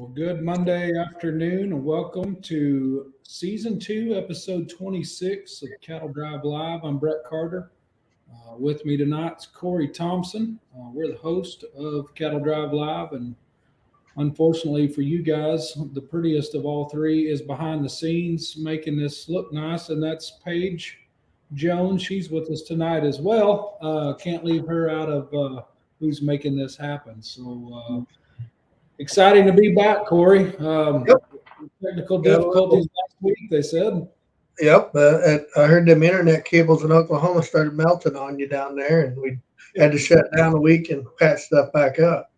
Well, good Monday afternoon, and welcome to Season 2, Episode 26 of Cattle Drive Live. I'm Brett Carter. With me tonight's Corey Thompson. We're the host of Cattle Drive Live, and unfortunately for you guys, the prettiest of all three is behind the scenes making this look nice, and that's Paige Jones. She's with us tonight as well. Can't leave her out of who's making this happen. So, exciting to be back, Corey. Yep. Technical difficulties last week, they said. Yep. I heard them internet cables in Oklahoma started melting on you down there, and we had to shut down a week and patch stuff back up.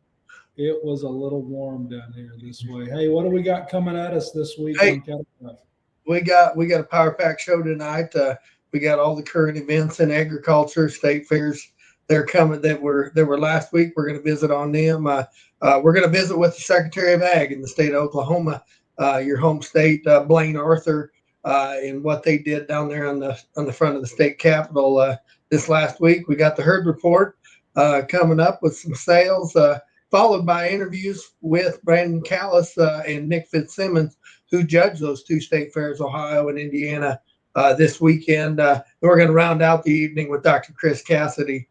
It was a little warm down here this way. Hey, what do we got coming at us this week Hey, on Cattle Drive? we got a power pack show tonight. We got all the current events in agriculture, state fairs. They're coming that were last week. We're going to visit on them. We're going to visit with the Secretary of Ag in the state of Oklahoma, your home state, Blaine Arthur, and what they did down there on the front of the state capitol this last week. We got the herd report coming up with some sales, followed by interviews with Brandon Callis and Nick Fitzsimmons, who judged those two state fairs, Ohio and Indiana, this weekend. We're going to round out the evening with Dr. Chris Cassady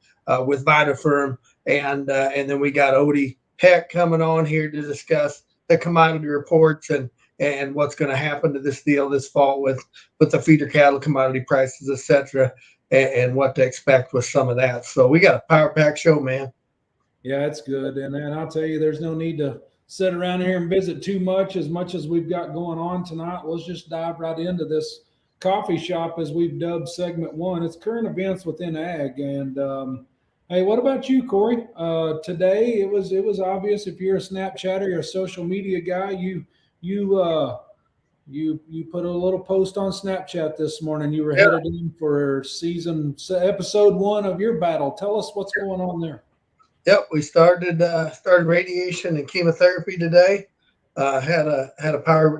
with VitaFerm, and then we got Odie Heck coming on here to discuss the commodity reports and what's going to happen to this deal this fall with the feeder cattle commodity prices, etc., and what to expect with some of that. So we got a power pack show, man. Yeah, it's good. And I'll tell you, there's no need to sit around here and visit too much as we've got going on tonight. Let's just dive right into this coffee shop, as we've dubbed segment one. It's current events within ag. And hey, what about you, Corey? Today it was obvious, if you're a Snapchatter or a social media guy, you put a little post on Snapchat this morning. You were headed in for episode 1 of your battle. Tell us what's going on there. Yep, we started radiation and chemotherapy today. Had a power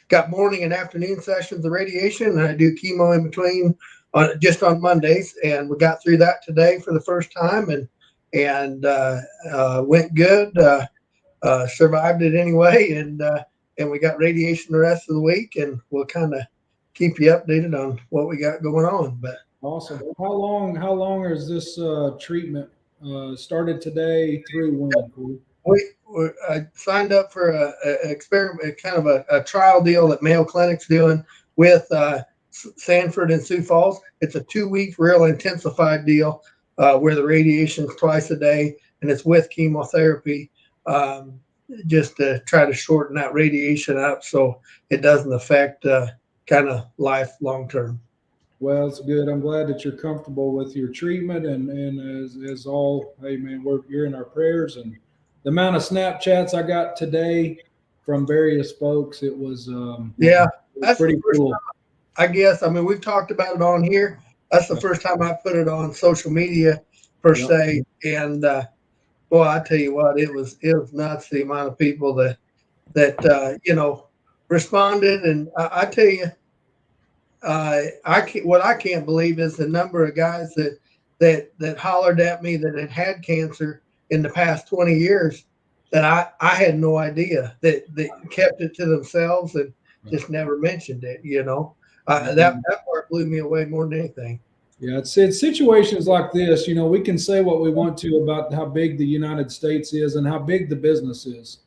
got morning and afternoon sessions of radiation, and I do chemo in between on Mondays. And we got through that today for the first time, and went good. Survived it anyway, and we got radiation the rest of the week, and we'll kind of keep you updated on what we got going on. But awesome. How long is this treatment? Started today through when? I signed up for a experiment, kind of a trial deal that Mayo Clinic's doing with Sanford and Sioux Falls. It's a 2-week real intensified deal where the radiation's twice a day, and it's with chemotherapy, just to try to shorten that radiation up so it doesn't affect kind of life long term. Well, it's good. I'm glad that you're comfortable with your treatment, and as all, hey man, you're in our prayers. And the amount of Snapchats I got today from various folks, it was that's pretty cool. Time, I guess. I mean, we've talked about it on here. That's the first time I put it on social media per se, and boy, I tell you what, it was nuts, the amount of people that responded, and I tell you. What I can't believe is the number of guys that hollered at me that had cancer in the past 20 years that I had no idea, that kept it to themselves and just never mentioned it. That part blew me away more than anything. Yeah, it's situations like this. We can say what we want to about how big the United States is and how big the business is,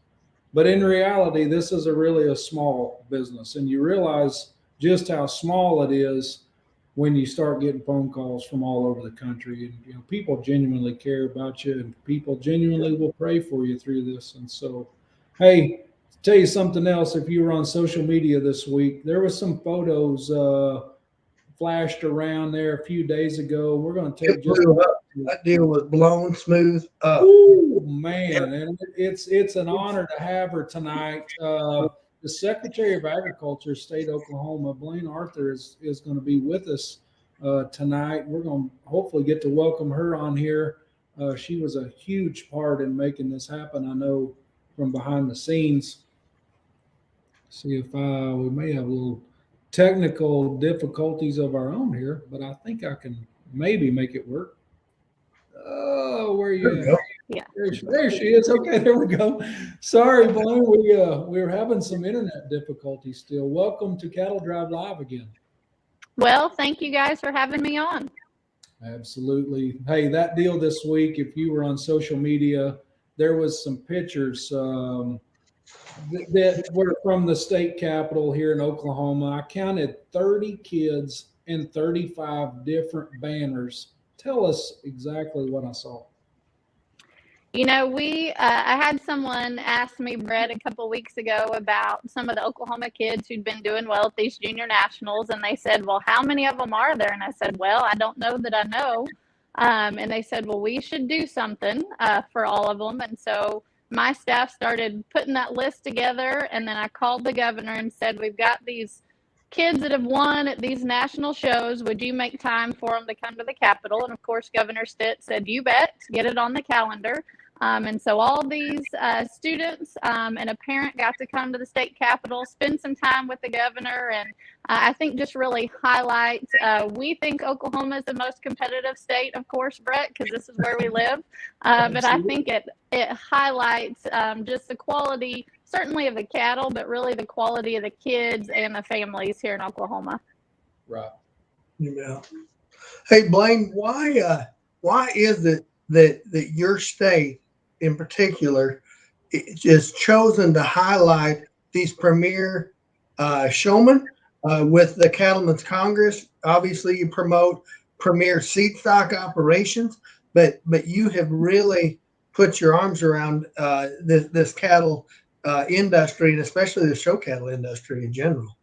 but in reality, this is really a small business, and you realize just how small it is when you start getting phone calls from all over the country, and people genuinely care about you, and people genuinely will pray for you through this. And so, hey, tell you something else. If you were on social media this week, there was some photos flashed around there a few days ago. We're going to take that deal was blown smooth up. Ooh, man, and it's an honor to have her tonight. The Secretary of Agriculture, State of Oklahoma, Blaine Arthur, is going to be with us tonight. We're going to hopefully get to welcome her on here. She was a huge part in making this happen, I know, from behind the scenes. See if we may have a little technical difficulties of our own here, but I think I can maybe make it work. Oh, where are you at? Yeah. There she is. Okay, there we go. Sorry, Blaine, we were having some internet difficulties still. Welcome to Cattle Drive Live again. Well, thank you guys for having me on. Absolutely. Hey, that deal this week, if you were on social media, there was some pictures that were from the state capitol here in Oklahoma. I counted 30 kids and 35 different banners. Tell us exactly what I saw. I had someone ask me, Brett, a couple weeks ago about some of the Oklahoma kids who'd been doing well at these junior nationals. And they said, well, how many of them are there? And I said, well, I don't know that I know. And they said, well, we should do something for all of them. And so my staff started putting that list together. And then I called the governor and said, we've got these kids that have won at these national shows. Would you make time for them to come to the Capitol? And of course, Governor Stitt said, you bet, get it on the calendar. And so all these students and a parent got to come to the state capitol, spend some time with the governor, and I think just really highlight, we think Oklahoma is the most competitive state, of course, Brett, because this is where we live. But I think it highlights just the quality, certainly of the cattle, but really the quality of the kids and the families here in Oklahoma. Right. Yeah. Hey, Blaine, why is it that your state in particular is chosen to highlight these premier showmen with the Cattlemen's Congress? Obviously, you promote premier seed stock operations, but you have really put your arms around this cattle industry, and especially the show cattle industry in general.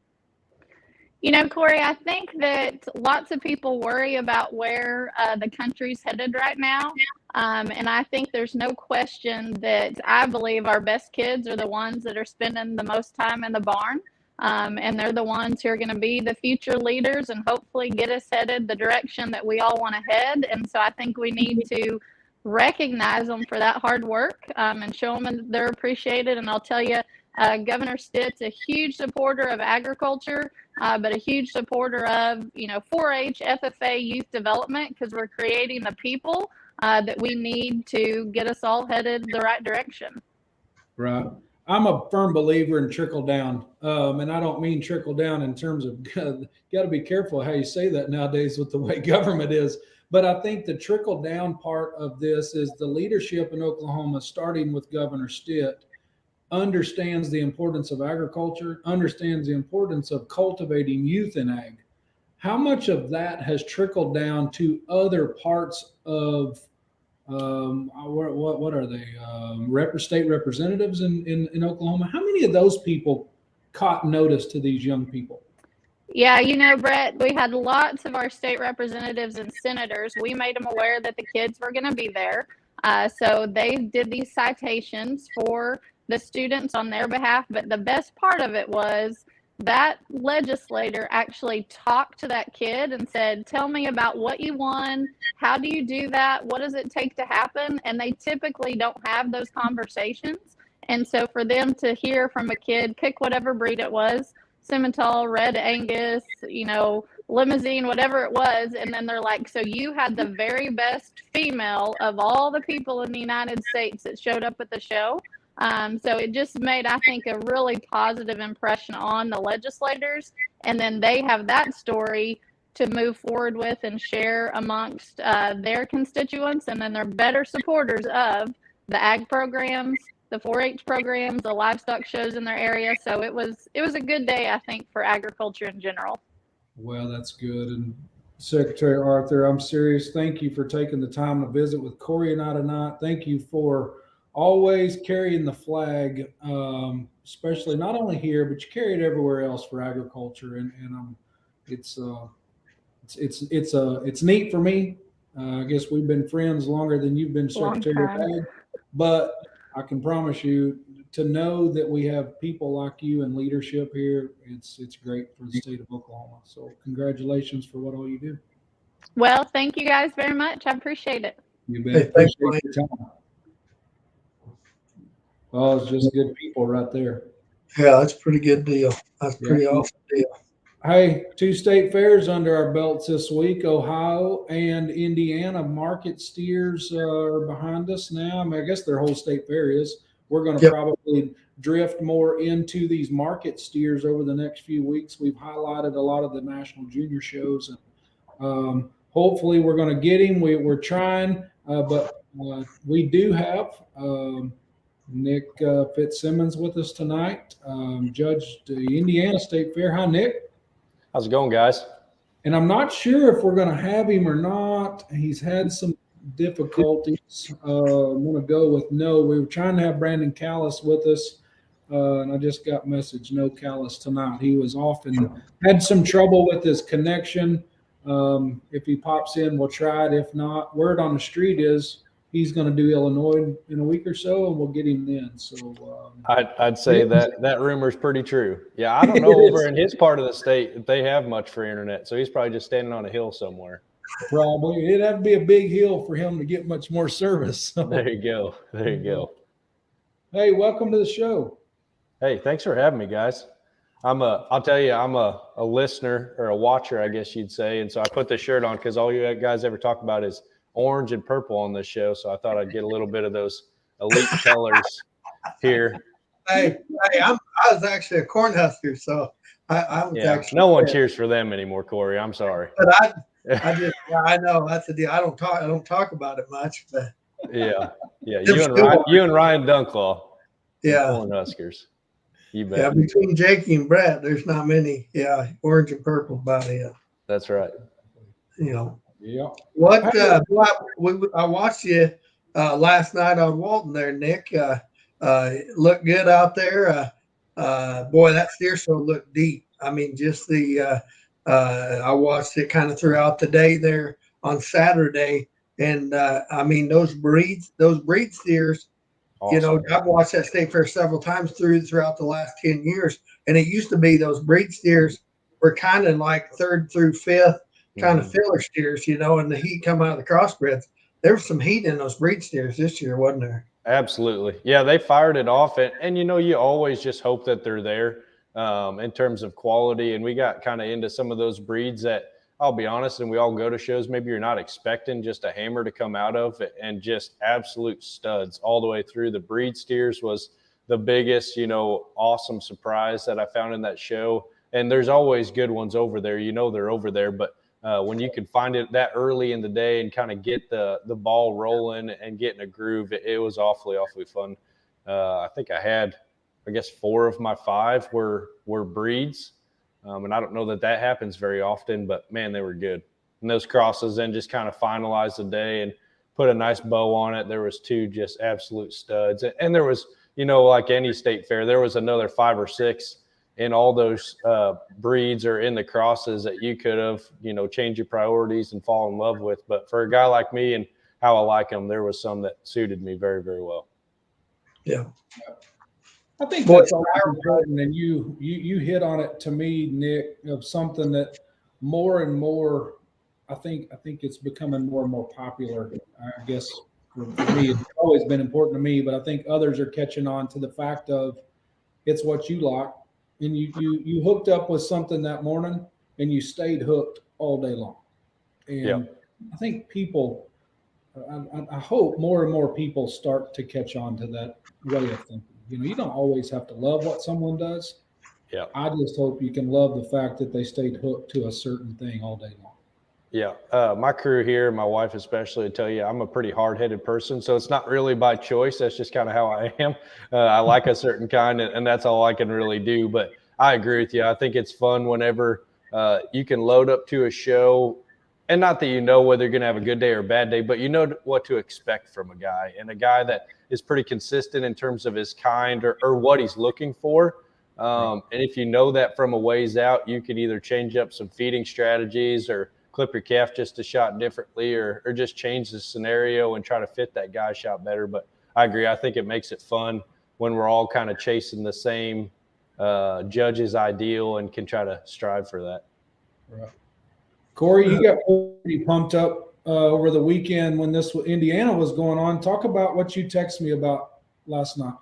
Corey, I think that lots of people worry about where the country's headed right now. And I think there's no question that I believe our best kids are the ones that are spending the most time in the barn. And they're the ones who are going to be the future leaders and hopefully get us headed the direction that we all want to head. And so I think we need to recognize them for that hard work and show them that they're appreciated. And I'll tell you, Governor Stitt's a huge supporter of agriculture, but a huge supporter of, 4-H, FFA, youth development, because we're creating the people that we need to get us all headed the right direction. Right. I'm a firm believer in trickle down. And I don't mean trickle down in terms of, got to be careful how you say that nowadays with the way government is. But I think the trickle down part of this is the leadership in Oklahoma, starting with Governor Stitt, understands the importance of agriculture, understands the importance of cultivating youth in ag. How much of that has trickled down to other parts of what are they? State representatives in Oklahoma? How many of those people caught notice to these young people? Yeah, Brett, we had lots of our state representatives and senators. We made them aware that the kids were going to be there. So they did these citations for the students on their behalf. But the best part of it was that legislator actually talked to that kid and said, tell me about what you won. How do you do that? What does it take to happen? And they typically don't have those conversations. And so for them to hear from a kid, pick whatever breed it was, Simmental, Red Angus, Limousine, whatever it was. And then they're like, so you had the very best female of all the people in the United States that showed up at the show. So it just made, I think, a really positive impression on the legislators. And then they have that story to move forward with and share amongst their constituents. And then they're better supporters of the ag programs, the 4-H programs, the livestock shows in their area. So it was a good day, I think, for agriculture in general. Well, that's good. And Secretary Arthur, I'm serious. Thank you for taking the time to visit with Corey and I tonight. Thank you for always carrying the flag, especially not only here, but you carry it everywhere else for agriculture. And it's neat for me. I guess we've been friends longer than you've been Secretary of Ag, but I can promise you to know that we have people like you in leadership here. It's great for the state of Oklahoma. So congratulations for what all you do. Well, thank you guys very much. I appreciate it. You bet. Appreciate your time. Oh, it's just good people right there. Yeah, that's a pretty good deal. That's a pretty awesome deal. Hey, 2 state fairs under our belts this week. Ohio and Indiana market steers are behind us now. I mean, I guess their whole state fair is. We're going to Yep. probably drift more into these market steers over the next few weeks. We've highlighted a lot of the national junior shows, and hopefully we're going to get him. We're trying, but we do have Nick Fitzsimmons with us tonight, judged the Indiana State Fair. Hi, Nick. How's it going, guys? And I'm not sure if we're going to have him or not. He's had some difficulties. I'm going to go with no. We were trying to have Brandon Callis with us, and I just got message no Callis tonight. He was off and had some trouble with his connection. If he pops in, we'll try it. If not, word on the street is he's going to do Illinois in a week or so, and we'll get him then. So I'd say that rumor's pretty true. Yeah, I don't know over in his part of the state if they have much for internet, so he's probably just standing on a hill somewhere. Probably. It'd have to be a big hill for him to get much more service. So. There you go. There you go. Hey, welcome to the show. Hey, thanks for having me, guys. I'll tell you, I'm a listener or a watcher, I guess you'd say. And so I put this shirt on because all you guys ever talk about is orange and purple on this show. So I thought I'd get a little bit of those elite colors here. I was actually a Cornhusker, so I'm actually. No one cheers for them anymore, Corey. I'm sorry. But I know that's the deal. I don't talk about it much, but yeah. You and Ryan Dunklaw. Yeah. Cornhuskers. You bet. Yeah, between Jakey and Brett, there's not many. Yeah, orange and purple about it. That's right. You know. Yeah. What I watched you last night on Walton there, Nick. Looked good out there. Boy, that steer show looked deep. I mean, just I watched it kind of throughout the day there on Saturday, and I mean those breed steers. Awesome. You know, I've watched that state fair several times throughout the last 10 years, and it used to be those breed steers were kind of like third through fifth kind of filler steers, you know, and the heat come out of the crossbreds. There was some heat in those breed steers this year, wasn't there? Absolutely. Yeah, they fired it off. And you know, you always just hope that they're there in terms of quality. And we got kind of into some of those breeds that, I'll be honest, and we all go to shows, maybe you're not expecting just a hammer to come out of, and just absolute studs all the way through. The breed steers was the biggest, you know, awesome surprise that I found in that show. And there's always good ones over there. You know, they're over there, but when you can find it that early in the day and kind of get the ball rolling and get in a groove, it was awfully fun. I think I had, 4 of my 5 were breeds. And I don't know that happens very often, but man, they were good. And those crosses then just kind of finalized the day and put a nice bow on it. There was 2 just absolute studs. And there was, you know, like any state fair, there was another 5 or 6 in all those breeds or in the crosses that you could have, you know, changed your priorities and fall in love with. But for a guy like me and how I like them, there was some that suited me very, very well. Yeah. I think that's all important, and you hit on it to me, Nick, of something that more and more, I think it's becoming more and more popular. I guess for me, it's always been important to me, but I think others are catching on to the fact of it's what you like, and you hooked up with something that morning, and you stayed hooked all day long. And I think people, I hope more and more people start to catch on to that way of thinking. You know, you don't always have to love what someone does. Yeah. I just hope you can love the fact that they stayed hooked to a certain thing all day long. Yeah. My crew here, my wife especially, tell you I'm a pretty hard-headed person. So it's not really by choice. That's just kind of how I am. I like a certain kind, and that's all I can really do. But I agree with you. I think it's fun whenever you can load up to a show, and not that you know whether you're going to have a good day or a bad day, but you know what to expect from a guy, and a guy that is pretty consistent in terms of his kind or what he's looking for. And if you know that from a ways out, you can either change up some feeding strategies or clip your calf just a shot differently or just change the scenario and try to fit that guy's shot better. But I agree. I think it makes it fun when we're all kind of chasing the same judge's ideal and can try to strive for that. Right. Corey, you got pretty pumped up over the weekend when this Indiana was going on. Talk about what you texted me about last night.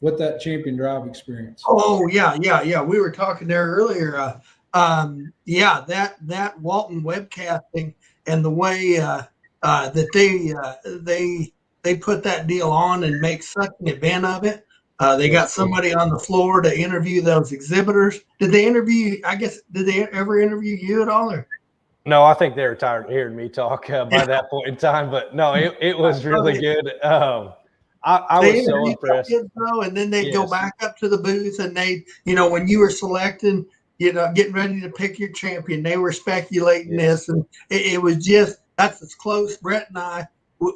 with that champion drive experience. Oh yeah. We were talking there earlier. Yeah, that Walton webcasting and the way that they put that deal on and make such an event of it. They got somebody on the floor to interview those exhibitors. Did they interview? I guess did they ever interview you at all? Or? No, I think they were tired of hearing me talk by that point in time. But no, it was really good. I was so impressed. Kids, though, and then they'd go Yes. back up to the booth and they, when you were selecting, getting ready to pick your champion, they were speculating Yes. this, and it was just that's as close. Brett and I,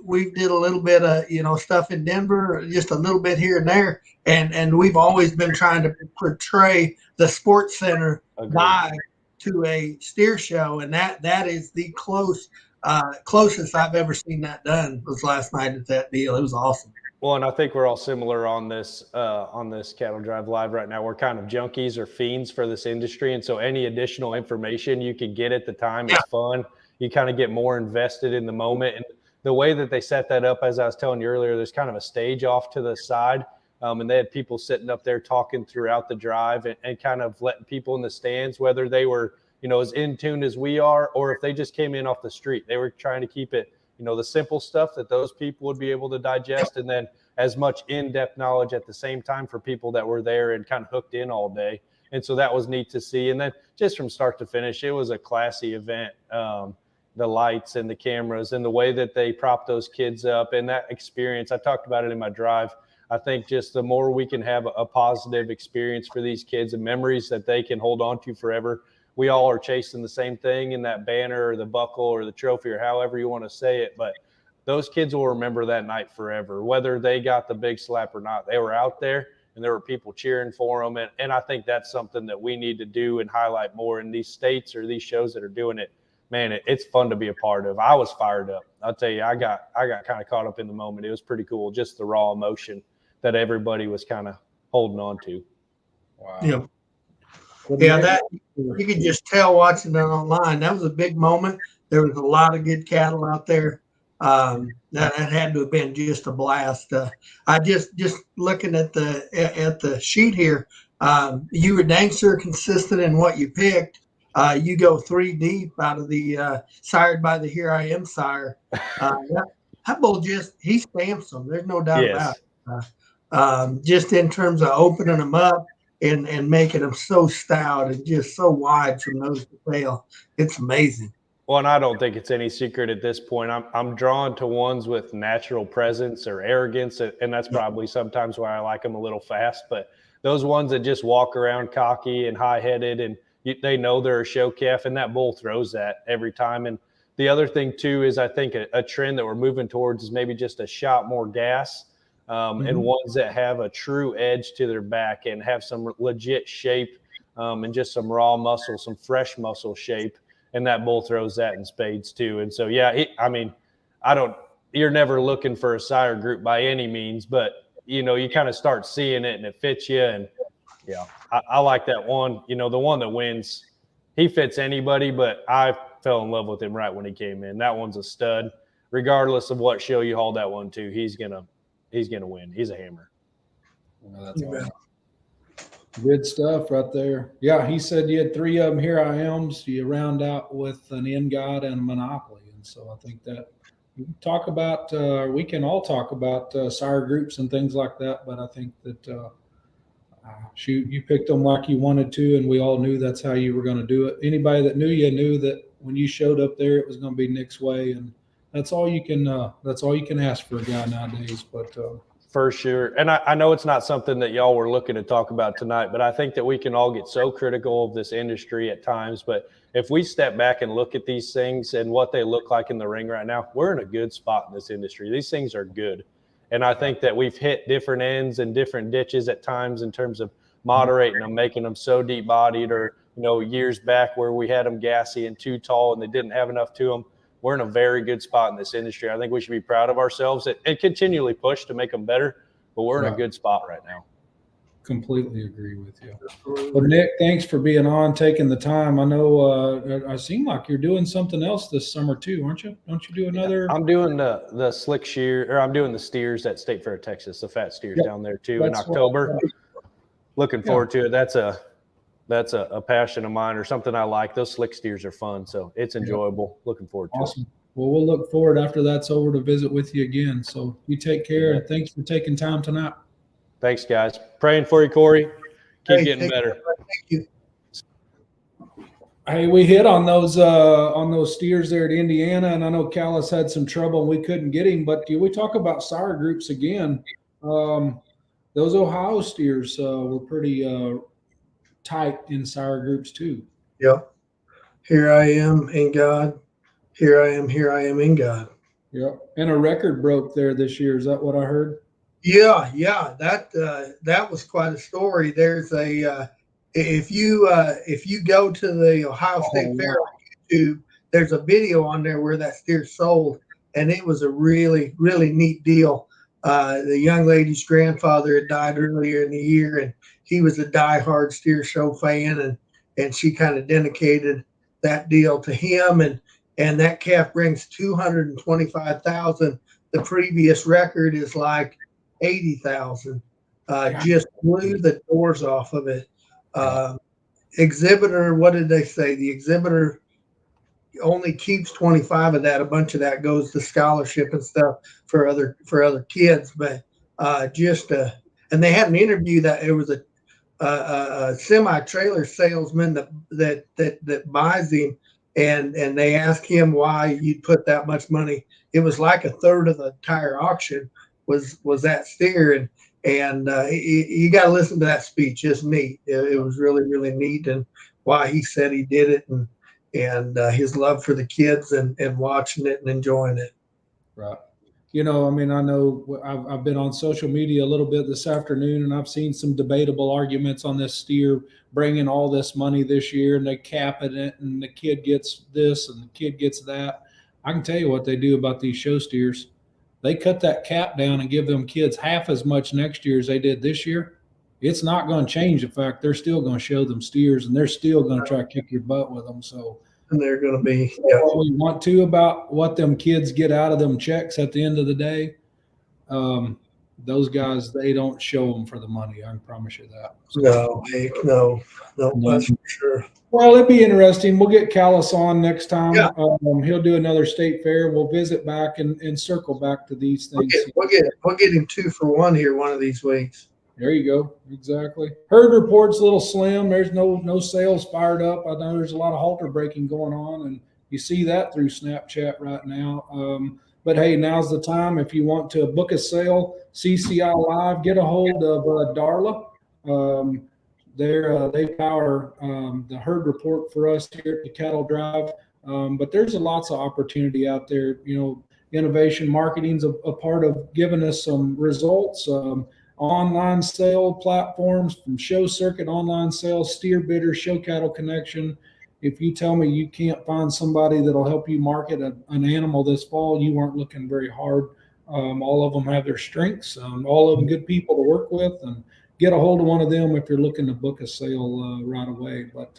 we did a little bit of stuff in Denver, just a little bit here and there, and we've always been trying to portray the Sports Center vibe to a steer show, and that is the closest I've ever seen that done was last night at that deal. It was awesome. Well, and I think we're all similar on this Cattle Drive Live right now. We're kind of junkies or fiends for this industry, and so any additional information you can get at the time is fun. You kind of get more invested in the moment, and the way that they set that up, as I was telling you earlier, there's kind of a stage off to the side, and they had people sitting up there talking throughout the drive and kind of letting people in the stands, whether they were as in tune as we are, or if they just came in off the street, they were trying to keep it. The simple stuff that those people would be able to digest, and then as much in-depth knowledge at the same time for people that were there and kind of hooked in all day. And so that was neat to see. And then just from start to finish, it was a classy event. The lights and the cameras and the way that they prop those kids up and that experience, I talked about it in my drive. I think just the more we can have a positive experience for these kids and memories that they can hold on to forever. We all are chasing the same thing in that banner or the buckle or the trophy or however you want to say it. But those kids will remember that night forever, whether they got the big slap or not. They were out there and there were people cheering for them. And I think that's something that we need to do and highlight more in these states or these shows that are doing it. Man, it's fun to be a part of. I was fired up. I'll tell you, I got kind of caught up in the moment. It was pretty cool. Just the raw emotion that everybody was kind of holding on to. Wow. Yeah. Yeah, that you could just tell watching that online. That was a big moment. There was a lot of good cattle out there. That had to have been just a blast. I just looking at the sheet here. You were dang sure consistent in what you picked. You go 3 deep out of the sired by the Here I Am sire. That bull he stamps them. There's no doubt about it. Just in terms of opening them up. And making them so stout and just so wide from nose to tail. It's amazing. Well, and I don't think it's any secret at this point. I'm drawn to ones with natural presence or arrogance, and that's probably sometimes why I like them a little fast. But those ones that just walk around cocky and high-headed, and they know they're a show calf, and that bull throws that every time. And the other thing, too, is I think a trend that we're moving towards is maybe just a shot more gas. And ones that have a true edge to their back and have some legit shape and just some raw muscle, some fresh muscle shape. And that bull throws that in spades too. And so, you're never looking for a sire group by any means, but you kind of start seeing it and it fits you. And I like that one, the one that wins, he fits anybody, but I fell in love with him right when he came in. That one's a stud, regardless of what show you haul that one to, he's going to win. He's a hammer. Well, that's awesome. Good stuff right there. Yeah, he said you had 3 of them Here I Ams. You round out with an In God and a Monopoly. And so I think that we can all talk about sire groups and things like that. But I think that, you picked them like you wanted to, and we all knew that's how you were going to do it. Anybody that knew you knew that when you showed up there, it was going to be Nick's way. And that's all you can ask for a guy nowadays. But for sure. And I know it's not something that y'all were looking to talk about tonight, but I think that we can all get so critical of this industry at times. But if we step back and look at these things and what they look like in the ring right now, we're in a good spot in this industry. These things are good. And I think that we've hit different ends and different ditches at times in terms of moderating them, making them so deep bodied, or, years back where we had them gassy and too tall and they didn't have enough to them. We're in a very good spot in this industry. I think we should be proud of ourselves and continually push to make them better, but we're in a good spot right now. Completely agree with you. Well, Nick, thanks for being on, taking the time. I know I seem like you're doing something else this summer too, aren't you? Don't you do another? I'm doing the slick shear, or I'm doing the steers at State Fair, Texas, the fat steers down there too in October. Looking forward to it. That's a passion of mine, or something I like. Those slick steers are fun, so it's enjoyable. Looking forward to it. Well, we'll look forward after that's over to visit with you again. So you take care, and thanks for taking time tonight. Thanks, guys. Praying for you, Corey. Keep getting better. Thank you. Hey, we hit on those steers there at Indiana, and I know Callis had some trouble and we couldn't get him. But we talk about sire groups again. Those Ohio steers were pretty tight in sire groups too. Yep. Here I am in God. Here I am in God. Yep. And a record broke there this year. Is that what I heard? Yeah. That was quite a story. There's a if you go to the Ohio State Fair on YouTube, there's a video on there where that steer sold, and it was a really, really neat deal. The young lady's grandfather had died earlier in the year, and he was a diehard steer show fan, and she kind of dedicated that deal to him, and that calf brings 225,000. The previous record is like 80,000. Just blew the doors off of it. Exhibitor, what did they say? The exhibitor only keeps 25 of that. A bunch of that goes to scholarship and stuff for other kids. But and they had an interview that it was a semi-trailer salesman that buys him, and they asked him why you'd put that much money. It was like a third of the entire auction was that steer, and you got to listen to that speech. It's neat. It was really, really neat, and why he said he did it, and his love for the kids and watching it and enjoying it. Right. I mean, I know I've been on social media a little bit this afternoon, and I've seen some debatable arguments on this steer bringing all this money this year, and they cap it, and the kid gets this and the kid gets that. I can tell you what they do about these show steers. They cut that cap down and give them kids half as much next year as they did this year. It's not going to change the fact they're still going to show them steers, and they're still going to try to kick your butt with them. So, and they're going to be what we want to about what them kids get out of them checks at the end of the day. Those guys, they don't show them for the money. I can promise you that. So, no, that's for sure. Well, it'd be interesting. We'll get Callis on next time. Yeah. He'll do another state fair. We'll visit back and circle back to these things. We'll get him 2 for 1 here one of these weeks. There you go. Exactly. Herd report's a little slim. There's no sales fired up. I know there's a lot of halter breaking going on, and you see that through Snapchat right now. But hey, now's the time. If you want to book a sale, CCI Live, get a hold of Darla. They power the herd report for us here at the Cattle Drive. But there's lots of opportunity out there. Innovation marketing's a part of giving us some results. Online sale platforms from Show Circuit, online sales, Steer Bidder, Show Cattle Connection. If you tell me you can't find somebody that'll help you market an animal this fall, you weren't looking very hard. All of them have their strengths. All of them good people to work with, and get a hold of one of them if you're looking to book a sale right away. But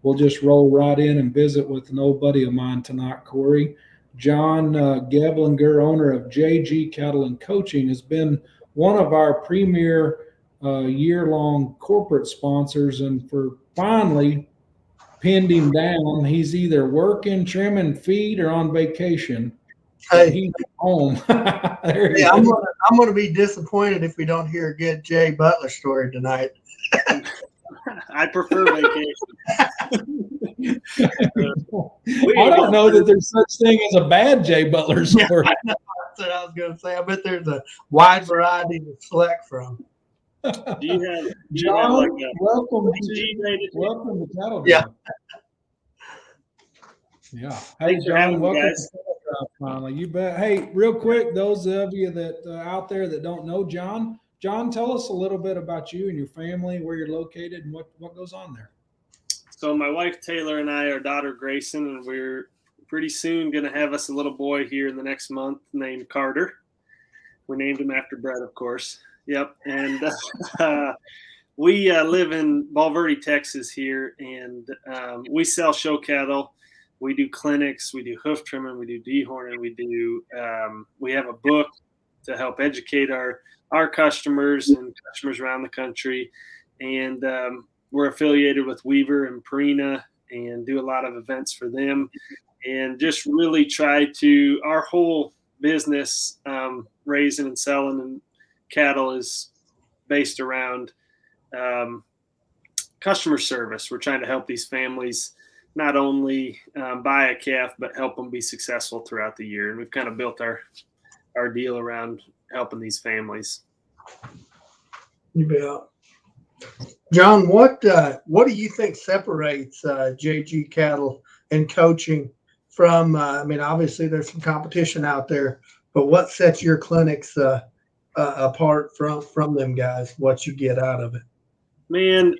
we'll just roll right in and visit with an old buddy of mine tonight, Corey. John Gavlinger, owner of JG Cattle and Coaching, has been one of our premier year-long corporate sponsors, and for finally pinned him down. He's either working, trimming feed, or on vacation. Hey, he's home. I'm gonna be disappointed if we don't hear a good Jay Butler story tonight. I prefer vacation. I don't know that there's such thing as a bad Jay Butler story. Yeah, that's what I was going to say. I bet there's a wide variety to select from. Do you have John? Like welcome to Cattle Drive. Yeah. Yeah. Hey, John, welcome to Cattle Drive finally. You bet. Hey, real quick, those of you that out there that don't know John, tell us a little bit about you and your family, where you're located, and what goes on there. So my wife Taylor and I, our daughter Grayson, and we're pretty soon going to have us a little boy here in the next month named Carter. We named him after Brett, of course. Yep. And we live in Valverde, Texas here, and we sell show cattle. We do clinics, we do hoof trimming, we do dehorning, we have a book to help educate our customers and customers around the country. And we're affiliated with Weaver and Perina and do a lot of events for them, and just really try to, our whole business, raising and selling and cattle, is based around um, customer service. We're trying to help these families not only buy a calf, but help them be successful throughout the year. And we've kind of built our deal around helping these families. You bet. John, what do you think separates JG Cattle and coaching from? I mean, obviously there's some competition out there, but what sets your clinics apart from them guys? What you get out of it? Man,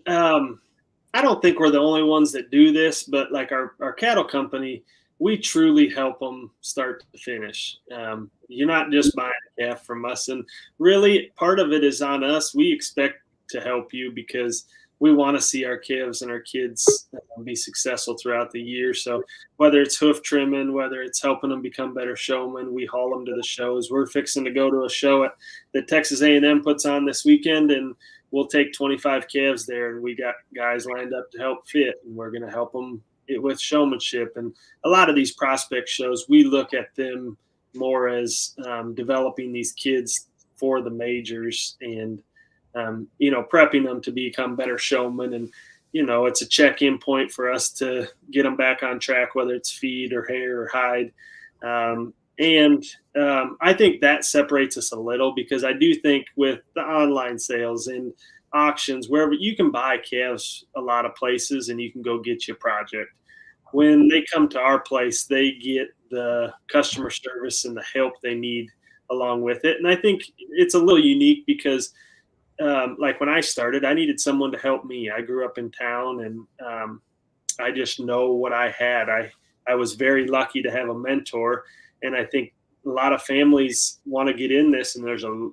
I don't think we're the only ones that do this, but like our cattle company, we truly help them start to finish. You're not just buying a calf from us. And really, part of it is on us. We expect to help you because we want to see our calves and our kids be successful throughout the year. So whether it's hoof trimming, whether it's helping them become better showmen, we haul them to the shows. We're fixing to go to a show that Texas A&M puts on this weekend, and we'll take 25 calves there, and we got guys lined up to help fit, and we're going to help them with showmanship. And a lot of these prospect shows, we look at them more as developing these kids for the majors, and prepping them to become better showmen. And it's a check-in point for us to get them back on track, whether it's feed or hair or hide. I think that separates us a little, because I do think with the online sales and auctions, wherever you can buy calves a lot of places and you can go get you a project, when they come to our place, they get the customer service and the help they need along with it. And I think it's a little unique because like when I started, I needed someone to help me. I grew up in town, and I just know what I had. I was very lucky to have a mentor. And I think a lot of families want to get in this, and there's a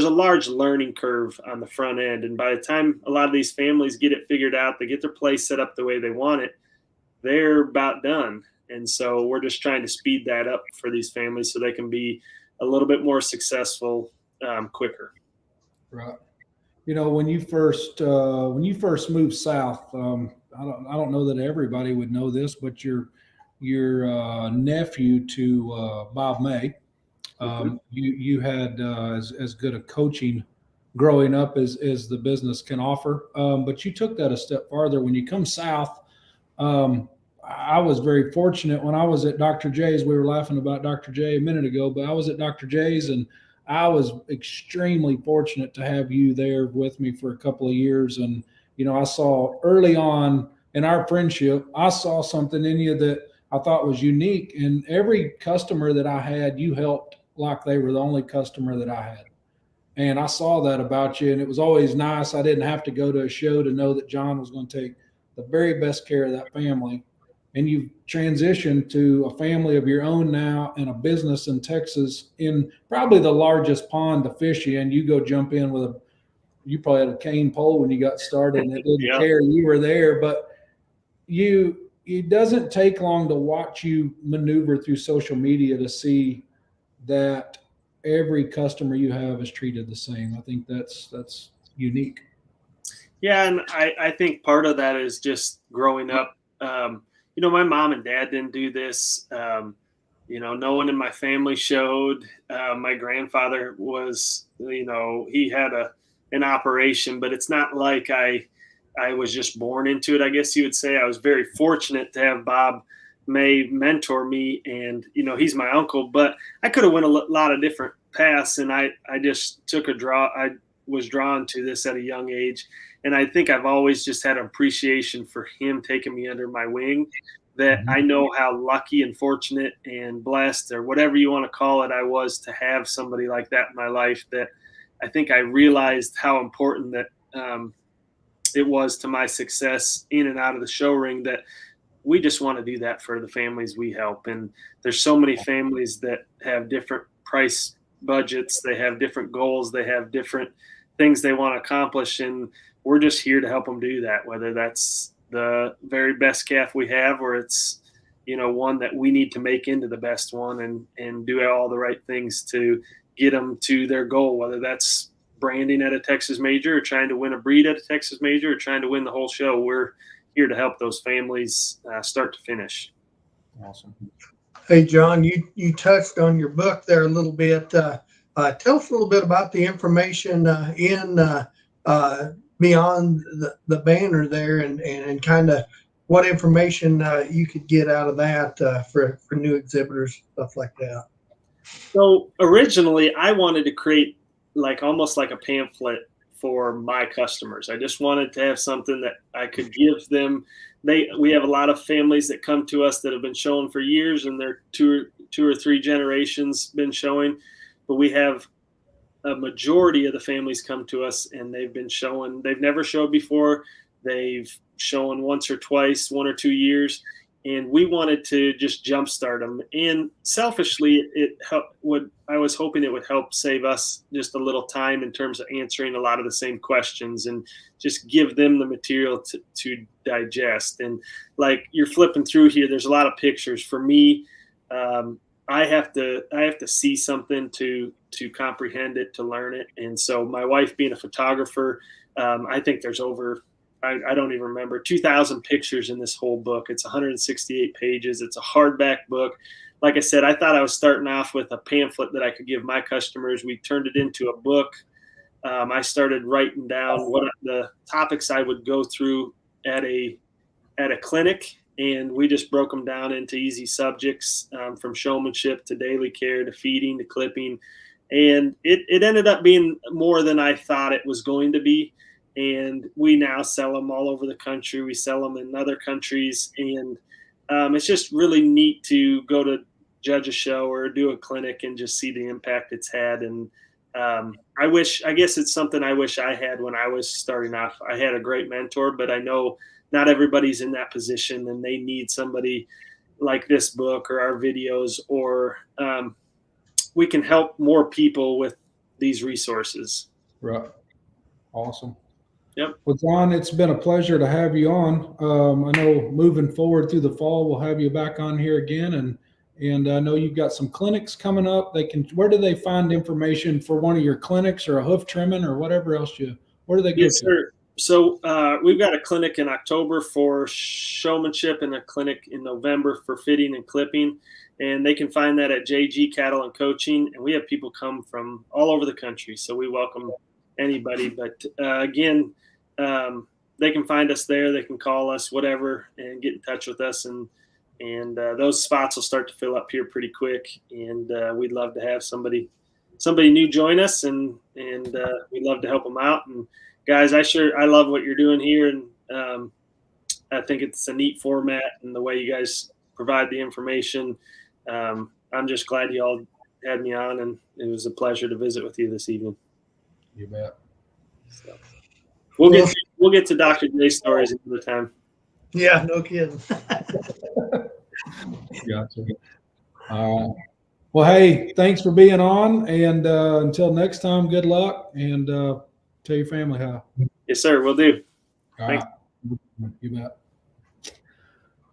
large learning curve on the front end. And by the time a lot of these families get it figured out, they get their place set up the way they want it, they're about done. And so we're just trying to speed that up for these families so they can be a little bit more successful quicker. Right. When you first moved south, I don't know that everybody would know this, but your nephew to Bob May, you had as good a coaching growing up as the business can offer, but you took that a step farther when you come south. I was very fortunate when I was at Dr. J's. We were laughing about Dr. J a minute ago, but I was at Dr. J's, and I was extremely fortunate to have you there with me for a couple of years. And, I saw early on in our friendship, I saw something in you that I thought was unique. And every customer that I had, you helped like they were the only customer that I had. And I saw that about you. And it was always nice. I didn't have to go to a show to know that John was going to take the very best care of that family. And you've transitioned to a family of your own now and a business in Texas in probably the largest pond to fish in. You go jump in with you probably had a cane pole when you got started, and it didn't care you were there. But it doesn't take long to watch you maneuver through social media to see that every customer you have is treated the same. I think that's unique. Yeah, and I think part of that is just growing up. My mom and dad didn't do this. No one in my family showed. My grandfather was, he had an operation, but it's not like I was just born into it, I guess you would say. I was very fortunate to have Bob May mentor me, and he's my uncle, but I could have went a lot of different paths, and I just I was drawn to this at a young age. And I think I've always just had an appreciation for him taking me under my wing, that I know how lucky and fortunate and blessed, or whatever you want to call it, I was to have somebody like that in my life. That I think I realized how important that it was to my success in and out of the show ring, that we just want to do that for the families we help. And there's so many families that have different price budgets, they have different goals, they have different things they want to accomplish, and we're just here to help them do that, whether that's the very best calf we have or it's one that we need to make into the best one, and do all the right things to get them to their goal, whether that's branding at a Texas major or trying to win a breed at a Texas major or trying to win the whole show. We're here to help those families start to finish. Awesome. Hey, John, you touched on your book there a little bit. Tell us a little bit about the information in beyond the banner there, and kind of what information you could get out of that for new exhibitors, stuff like that. So originally, I wanted to create almost like a pamphlet for my customers. I just wanted to have something that I could give them. We have a lot of families that come to us that have been showing for years, and they're two or three generations been showing, but we have a majority of the families come to us and they've been showing. They've never showed before. They've shown once or twice, 1 or 2 years, and we wanted to just jumpstart them. And selfishly, I was hoping it would help save us just a little time in terms of answering a lot of the same questions and just give them the material to digest. And like you're flipping through here, there's a lot of pictures. For me, I have to see something to comprehend it, to learn it. And so my wife being a photographer, I think there's over, I don't even remember, 2,000 pictures in this whole book. It's 168 pages. It's a hardback book. Like I said, I thought I was starting off with a pamphlet that I could give my customers. We turned it into a book. I started writing down what the topics I would go through at a clinic, and we just broke them down into easy subjects, from showmanship to daily care to feeding to clipping. And it ended up being more than I thought it was going to be. And we now sell them all over the country. We sell them in other countries. And it's just really neat to go to judge a show or do a clinic and just see the impact it's had. And I guess it's something I wish I had when I was starting off. I had a great mentor, but I know not everybody's in that position, and they need somebody like this book or our videos, or we can help more people with these resources. Right. Awesome. Yep. Well, John, it's been a pleasure to have you on. I know moving forward through the fall, we'll have you back on here again. And I know you've got some clinics coming up. Where do they find information for one of your clinics or a hoof trimming or whatever else where do they go Yes, to? sir. So we've got a clinic in October for showmanship and a clinic in November for fitting and clipping. And they can find that at JG Cattle and Coaching. And we have people come from all over the country, so we welcome anybody. But again, they can find us there. They can call us, whatever, and get in touch with us. And those spots will start to fill up here pretty quick. And we'd love to have somebody new join us, and we'd love to help them out. And guys, I love what you're doing here, and I think it's a neat format and the way you guys provide the information. I'm just glad you all had me on, and it was a pleasure to visit with you this evening. You bet. So we'll get to Dr. J's stories another time. Yeah, no kidding. Gotcha. Well, hey, thanks for being on, and until next time, good luck, and tell your family hi. Yes, sir. Will do. Thanks. You bet.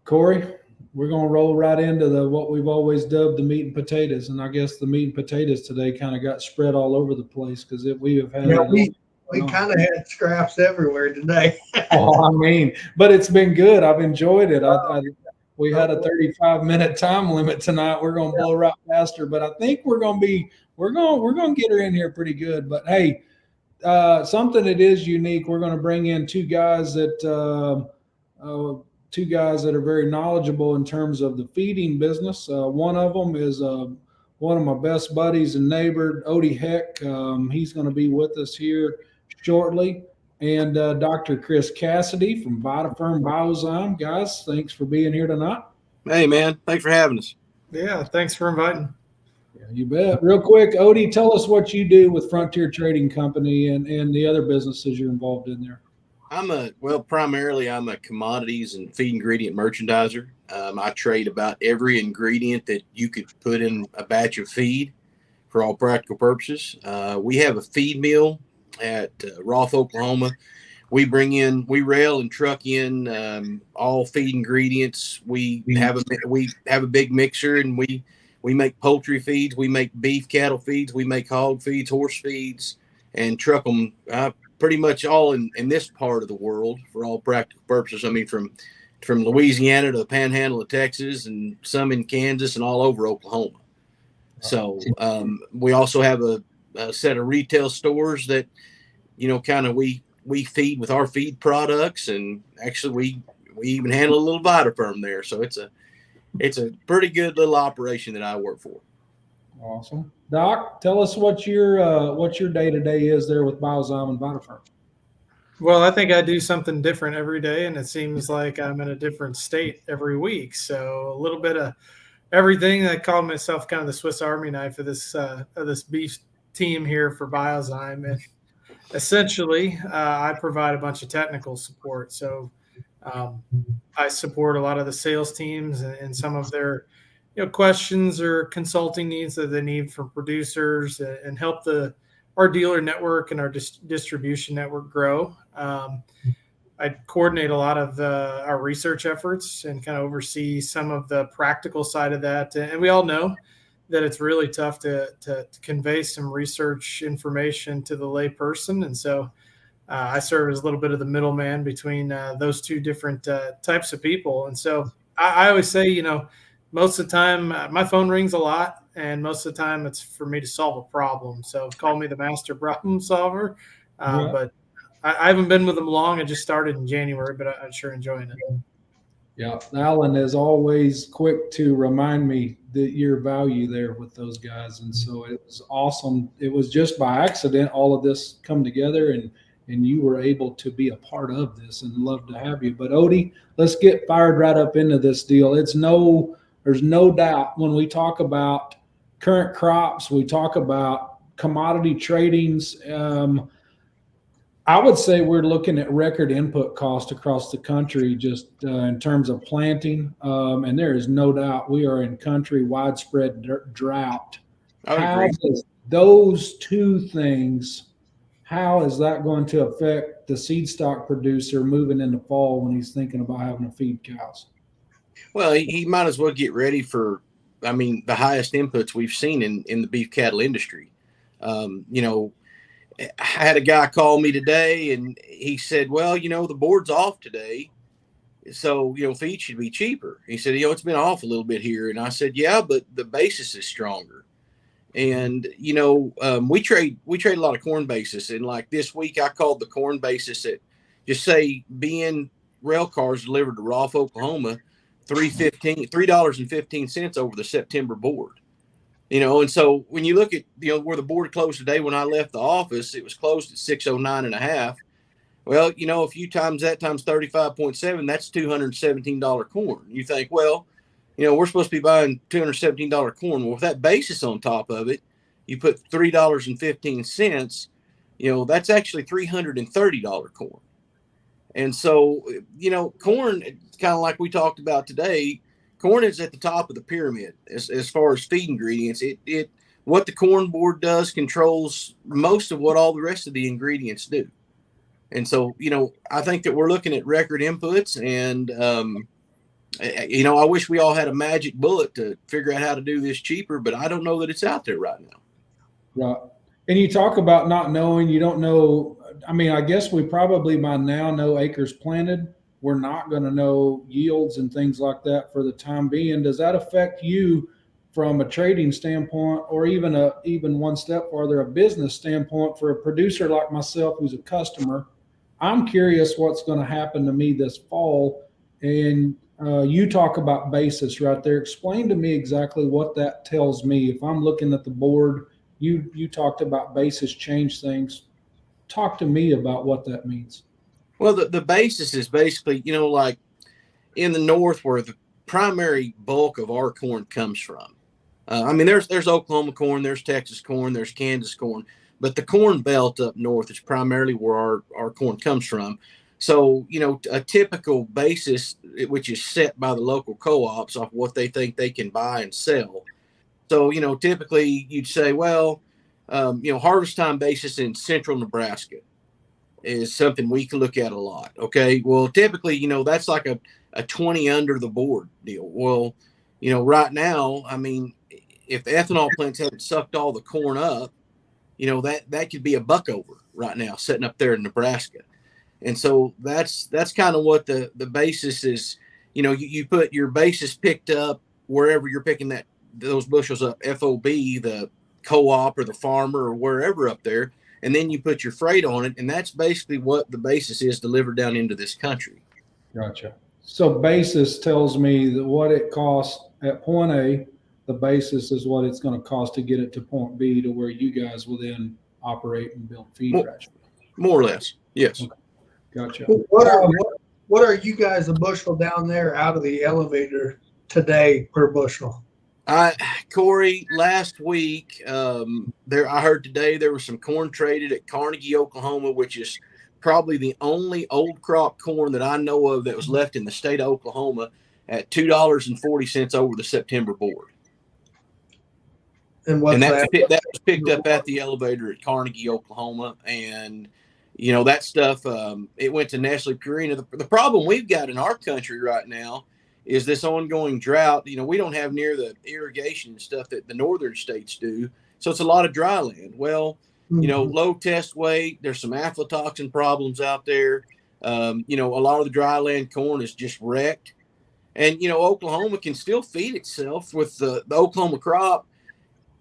Corey, we're going to roll right into what we've always dubbed the meat and potatoes, and I guess the meat and potatoes today kind of got spread all over the place because we have had. Yeah, we kind of had scraps everywhere today. Oh, I mean, but it's been good. I've enjoyed it. We had a 35-minute time limit tonight. We're going to blow right past her, but I think we're going to get her in here pretty good. But hey, something that is unique. We're going to bring in two guys that are very knowledgeable in terms of the feeding business. One of them is one of my best buddies and neighbor, Odie Heck. He's going to be with us here shortly. And Dr. Chris Cassady from VitaFerm Biozyme. Guys, thanks for being here tonight. Hey, man. Thanks for having us. Yeah, thanks for inviting. Yeah, you bet. Real quick, Odie, tell us what you do with Frontier Trading Company and the other businesses you're involved in there. Primarily I'm a commodities and feed ingredient merchandiser. I trade about every ingredient that you could put in a batch of feed, for all practical purposes. We have a feed mill at Rolfe, Oklahoma. We rail and truck in all feed ingredients. We have a big mixer, and we make poultry feeds. We make beef cattle feeds. We make hog feeds, horse feeds, and truck them pretty much all in this part of the world for all practical purposes. I mean, from Louisiana to the Panhandle of Texas, and some in Kansas, and all over Oklahoma. So we also have a set of retail stores that, kind of we feed with our feed products, and actually we even handle a little VitaFerm there. So it's a pretty good little operation that I work for. Awesome. Doc, tell us what your day-to-day is there with Biozyme and VitaFerm. Well, I think I do something different every day, and it seems like I'm in a different state every week. So a little bit of everything. I call myself kind of the Swiss Army knife of this beef team here for Biozyme. And essentially, I provide a bunch of technical support. So I support a lot of the sales teams and some of their questions or consulting needs that they need from producers, and help our dealer network and our distribution network grow. I coordinate a lot of our research efforts and kind of oversee some of the practical side of that. And we all know that it's really tough to convey some research information to the lay person. And so I serve as a little bit of the middleman between those two different types of people. And so I always say, most of the time my phone rings a lot, and most of the time it's for me to solve a problem. So call me the master problem solver. But I haven't been with them long. I just started in January, but I'm sure enjoying it. Yeah, Alan is always quick to remind me that your value there with those guys, and so it was awesome. It was just by accident all of this come together, and you were able to be a part of this, and love to have you. But Odie, let's get fired right up into this deal. There's no doubt when we talk about current crops, we talk about commodity tradings. I would say we're looking at record input cost across the country, just in terms of planting. And there is no doubt we are in country widespread drought. How does those two things, how is that going to affect the seed stock producer moving into fall when he's thinking about having to feed cows? Well, he might as well get ready for, the highest inputs we've seen in the beef cattle industry. I had a guy call me today, and he said, well, the board's off today, so, feed should be cheaper. He said, it's been off a little bit here. And I said, yeah, but the basis is stronger. And, we trade a lot of corn basis. And like this week, I called the corn basis at, just say, being rail cars delivered to Rolfe, Oklahoma, $3.15 over the September board. And so when you look at, where the board closed today, when I left the office, it was closed at 609.5. Well, if you times that times 35.7, that's $217 corn. You think, well, we're supposed to be buying $217 corn. Well, with that basis on top of it, you put $3.15, that's actually $330 corn. And so, corn, kind of like we talked about today, corn is at the top of the pyramid as far as feed ingredients. What the corn board does controls most of what all the rest of the ingredients do. And so, I think that we're looking at record inputs, and, I wish we all had a magic bullet to figure out how to do this cheaper, but I don't know that it's out there right now. Right. And you talk about not knowing, you don't know. I guess we probably by now know acres planted. We're not going to know yields and things like that for the time being. Does that affect you from a trading standpoint, or even one step farther, a business standpoint for a producer like myself who's a customer? I'm curious what's going to happen to me this fall. And you talk about basis right there. Explain to me exactly what that tells me. If I'm looking at the board, you talked about basis change things. Talk to me about what that means. Well, the basis is basically, like in the north where the primary bulk of our corn comes from. There's Oklahoma corn, there's Texas corn, there's Kansas corn, but the corn belt up north is primarily where our corn comes from. So, a typical basis, which is set by the local co-ops off what they think they can buy and sell, So, typically you'd say, well, harvest time basis in central Nebraska is something we can look at a lot. Okay. Well, typically, that's like a 20 under the board deal. Well, right now, I mean, if the ethanol plants haven't sucked all the corn up, that could be a buck over right now sitting up there in Nebraska. And so that's kind of what the basis is. You put your basis picked up wherever you're picking those bushels up, FOB, the co-op or the farmer or wherever up there, and then you put your freight on it, and that's basically what the basis is delivered down into this country. Gotcha. So basis tells me that what it costs at point A, the basis is what it's going to cost to get it to point B, to where you guys will then operate and build feed rations. More or less, yes. Okay. Gotcha. What are you guys a bushel down there out of the elevator today per bushel? Corey, last week, I heard today there was some corn traded at Carnegie, Oklahoma, which is probably the only old crop corn that I know of that was left in the state of Oklahoma, at $2.40 over the September board. And what's that? That was picked up at the elevator at Carnegie, Oklahoma. And, that stuff, it went to Nestle Purina. The problem we've got in our country right now is this ongoing drought. We don't have near the irrigation and stuff that the northern states do. So it's a lot of dry land. Well, low test weight, there's some aflatoxin problems out there. A lot of the dry land corn is just wrecked. And, Oklahoma can still feed itself with the Oklahoma crop.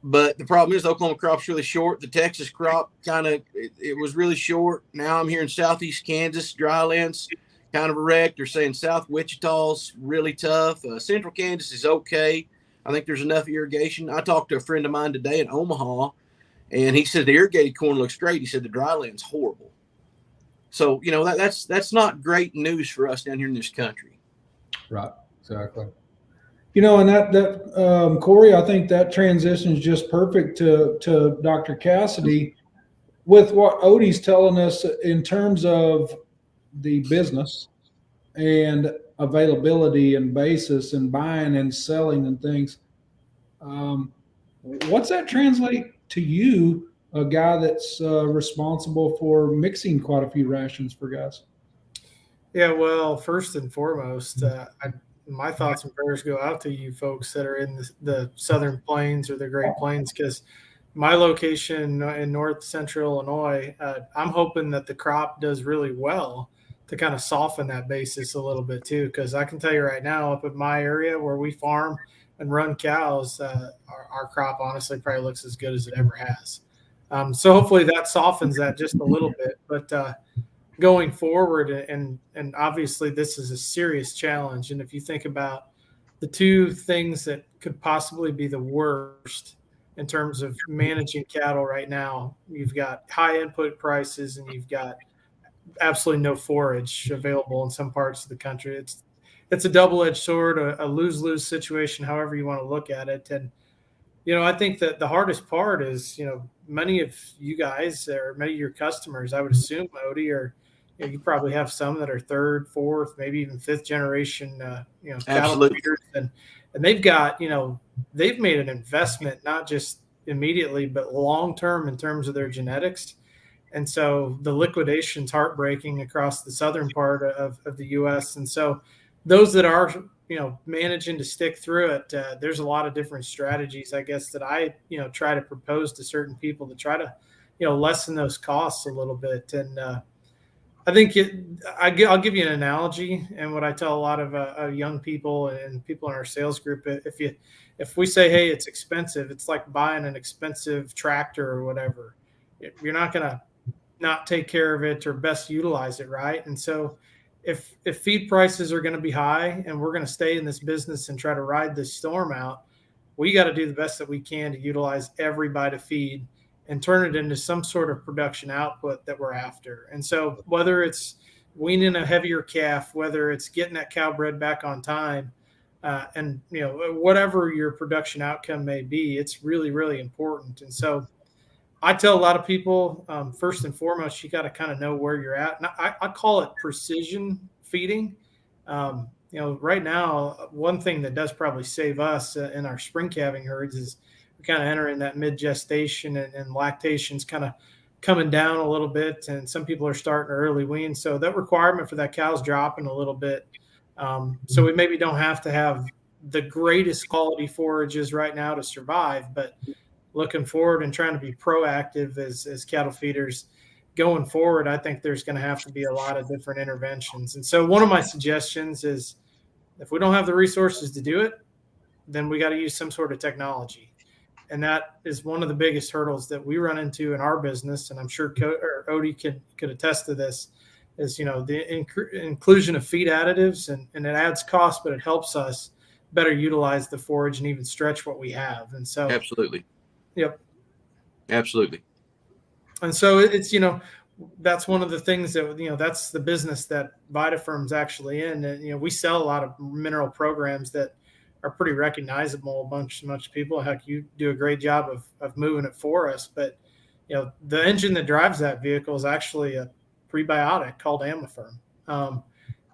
But the problem is the Oklahoma crop's really short. The Texas crop it was really short. Now I'm here in southeast Kansas, dry land's kind of a wreck. They're saying South Wichita's really tough. Central Kansas is okay. I think there's enough irrigation. I talked to a friend of mine today in Omaha, and he said the irrigated corn looks great. He said the dry land's horrible. So, that's not great news for us down here in this country. Right. Exactly. And that Corey, I think that transition is just perfect to Dr. Cassady with what Odie's telling us in terms of the business and availability and basis and buying and selling and things. What's that translate to you, a guy that's responsible for mixing quite a few rations for guys? Yeah, well, first and foremost, my thoughts and prayers go out to you folks that are in the Southern Plains or the Great Plains, because my location in North Central Illinois, I'm hoping that the crop does really well to kind of soften that basis a little bit too. Because I can tell you right now, up in my area where we farm and run cows, our crop honestly probably looks as good as it ever has. So hopefully that softens that just a little bit. But going forward, and obviously this is a serious challenge. And if you think about the two things that could possibly be the worst in terms of managing cattle right now, you've got high input prices and you've got absolutely no forage available in some parts of the country. It's a double-edged sword, a lose-lose situation, however you want to look at it. And I think that the hardest part is, many of you guys or many of your customers, I would assume, Odie, or you probably have some that are third, fourth, maybe even fifth generation, cattle breeders, and they've got, they've made an investment, not just immediately, but long-term in terms of their genetics. And so the liquidation's heartbreaking across the southern part of the U.S. And so those that are, managing to stick through it, there's a lot of different strategies, I guess, that I, try to propose to certain people to try to, lessen those costs a little bit. And I think I'll give you an analogy, and what I tell a lot of young people and people in our sales group, if we say, hey, it's expensive, it's like buying an expensive tractor or whatever. You're not going to not take care of it or best utilize it, right? And so if feed prices are going to be high and we're going to stay in this business and try to ride this storm out, we got to do the best that we can to utilize every bite of feed and turn it into some sort of production output that we're after. And so whether it's weaning a heavier calf, whether it's getting that cow bred back on time, and whatever your production outcome may be, it's really, really important. And so I tell a lot of people, first and foremost, you got to kind of know where you're at. And I call it precision feeding. right now, one thing that does probably save us in our spring calving herds is we kind of enter in that mid gestation, and lactation's kind of coming down a little bit, and some people are starting early wean. So that requirement for that cow's dropping a little bit. So we maybe don't have to have the greatest quality forages right now to survive, but looking forward and trying to be proactive as cattle feeders going forward, I think there's going to have to be a lot of different interventions. And so one of my suggestions is, if we don't have the resources to do it, then we got to use some sort of technology. And that is one of the biggest hurdles that we run into in our business. And I'm sure Odie could attest to this, is, the inclusion of feed additives, and it adds cost, but it helps us better utilize the forage and even stretch what we have. And so, Absolutely. Yep. Absolutely. And so it's, that's one of the things that, that's the business that VitaFerm's actually in. And, we sell a lot of mineral programs that are pretty recognizable. A bunch of people, heck, you do a great job of moving it for us. But, the engine that drives that vehicle is actually a prebiotic called VitaFerm.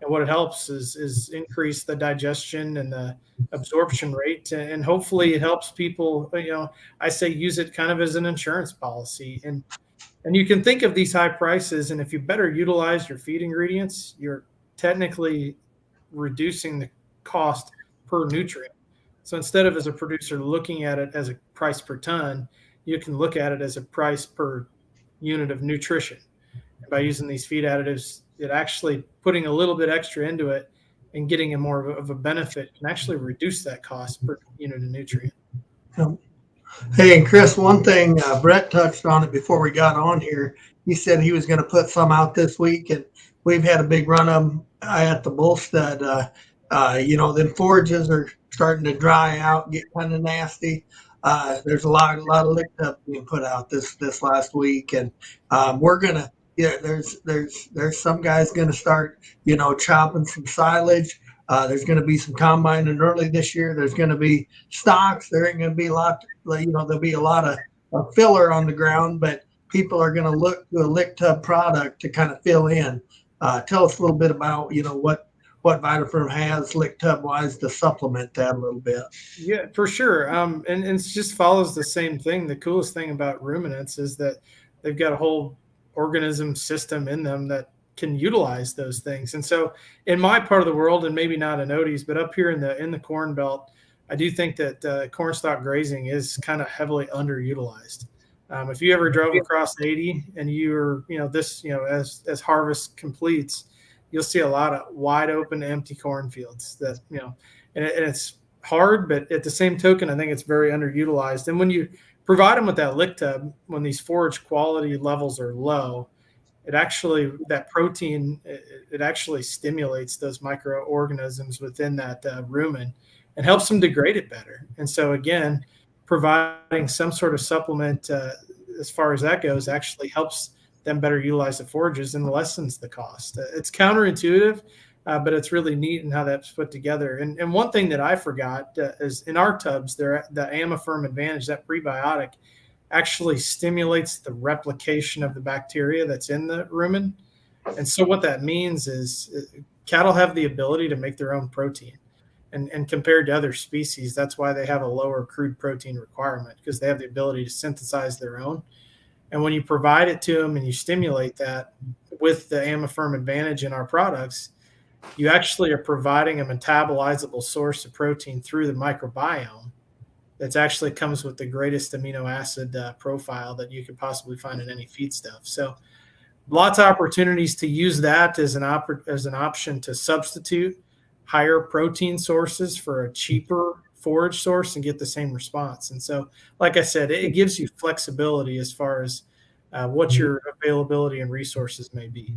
And what it helps is increase the digestion and the absorption rate. And hopefully it helps people, I say use it kind of as an insurance policy. And you can think of these high prices, and if you better utilize your feed ingredients, you're technically reducing the cost per nutrient. So instead of, as a producer, looking at it as a price per ton, you can look at it as a price per unit of nutrition. And by using these feed additives, it actually putting a little bit extra into it and getting a more of a benefit can actually reduce that cost per unit of nutrient. Hey, and Chris, one thing Brett touched on it before we got on here. He said he was going to put some out this week, and we've had a big run of them at the bull stud. Them forages are starting to dry out, get kind of nasty. There's a lot of lick up being put out this last week, and we're gonna. Yeah, there's some guys going to start, chopping some silage. There's going to be some combining early this year. There's going to be stocks. There ain't going to be a lot, there'll be a lot of filler on the ground, but people are going to look to a lick tub product to kind of fill in. Tell us a little bit about, what VitaFerm has lick tub wise to supplement that a little bit. Yeah, for sure. And it just follows the same thing. The coolest thing about ruminants is that they've got a whole organism system in them that can utilize those things. And so in my part of the world, and maybe not in Odie's, but up here in the Corn Belt, I do think that corn stalk grazing is kind of heavily underutilized. If you ever drove across 80 and you're, as harvest completes, you'll see a lot of wide open, empty cornfields that, and it's hard, but at the same token, I think it's very underutilized. And when you provide them with that lick tub, when these forage quality levels are low, that protein, it actually stimulates those microorganisms within that rumen and helps them degrade it better. And so again, providing some sort of supplement as far as that goes actually helps them better utilize the forages and lessens the cost. It's counterintuitive, but it's really neat in how that's put together. And one thing that I forgot is in our tubs, the VitaFerm Advantage, that prebiotic, actually stimulates the replication of the bacteria that's in the rumen. And so what that means is cattle have the ability to make their own protein. And compared to other species, that's why they have a lower crude protein requirement, because they have the ability to synthesize their own. And when you provide it to them and you stimulate that with the VitaFerm Advantage in our products, you actually are providing a metabolizable source of protein through the microbiome that actually comes with the greatest amino acid profile that you could possibly find in any feedstuff. So lots of opportunities to use that as an option to substitute higher protein sources for a cheaper forage source and get the same response. And so, like I said, it gives you flexibility as far as what your availability and resources may be.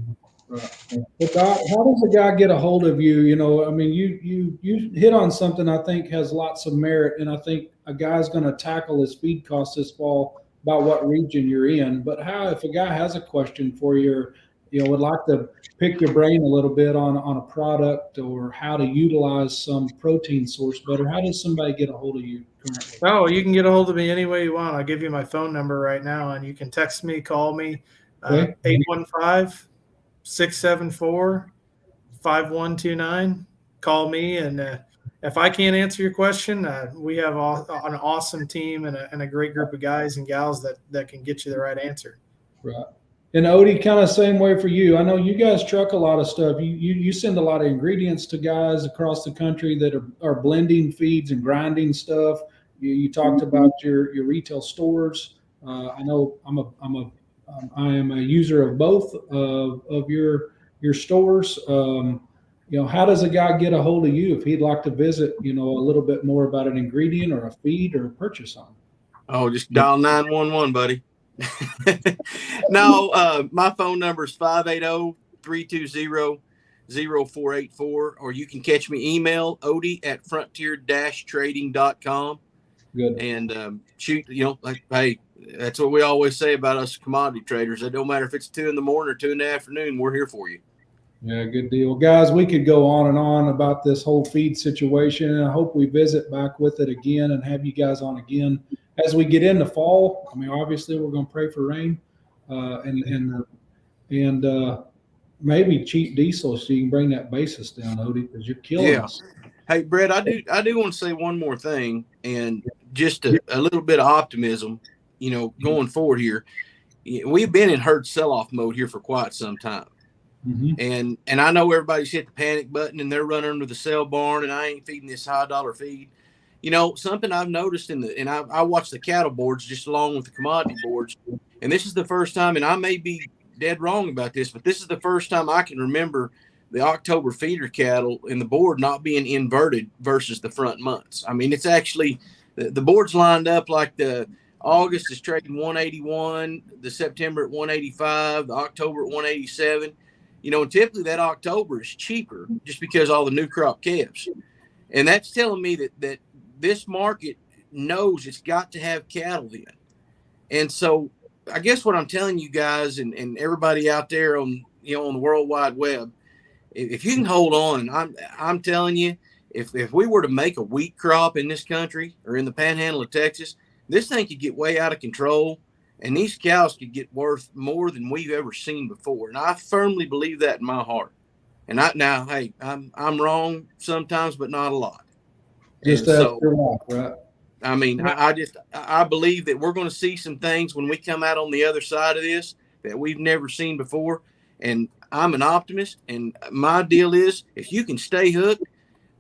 Right. But how does a guy get a hold of you? You hit on something I think has lots of merit, and I think a guy's going to tackle his feed costs this fall about what region you're in. But if a guy has a question for you, or, would like to pick your brain a little bit on a product or how to utilize some protein source better, how does somebody get a hold of you currently? Oh, you can get a hold of me any way you want. I'll give you my phone number right now, and you can text me, call me, 815-674-5129. call me. And if I can't answer your question, we have an awesome team and a great group of guys and gals that can get you the right answer. Right. And Odie, kind of same way for you. I know you guys truck a lot of stuff. You send a lot of ingredients to guys across the country that are blending feeds and grinding stuff. You talked about your retail stores. I know I am a user of both of your stores. How does a guy get a hold of you if he'd like to visit, a little bit more about an ingredient or a feed or a purchase on? Oh, just dial 911, buddy. No, my phone number is 580-320-0484, or you can catch me email Odie@frontier-trading.com. Good. And shoot, hey, that's what we always say about us commodity traders. It don't matter if it's 2 in the morning or 2 in the afternoon, we're here for you. Yeah, good deal. Guys, we could go on and on about this whole feed situation, and I hope we visit back with it again and have you guys on again as we get into fall. I mean, obviously we're going to pray for rain and maybe cheap diesel so you can bring that basis down, Odie, because you're killing us. Hey, Brett, I do want to say one more thing, and just a little bit of optimism, going forward here. We've been in herd sell-off mode here for quite some time. Mm-hmm. And I know everybody's hit the panic button and they're running under the sale barn, and I ain't feeding this high dollar feed. Something I've noticed and I watch the cattle boards just along with the commodity boards, and this is the first time, and I may be dead wrong about this, but this is the first time I can remember the October feeder cattle and the board not being inverted versus the front months. I mean, it's actually the board's lined up like the August is trading 181, the September at 185, the October at 187. And typically that October is cheaper just because all the new crop calves. And that's telling me that this market knows it's got to have cattle in. And so I guess what I'm telling you guys and everybody out there on the World Wide Web, if you can hold on, I'm telling you, if we were to make a wheat crop in this country or in the panhandle of Texas, this thing could get way out of control. And these cows could get worth more than we've ever seen before. And I firmly believe that in my heart. And hey, I'm wrong sometimes, but not a lot. Just so, right? I mean, I believe that we're going to see some things when we come out on the other side of this that we've never seen before. And I'm an optimist. And my deal is, if you can stay hooked,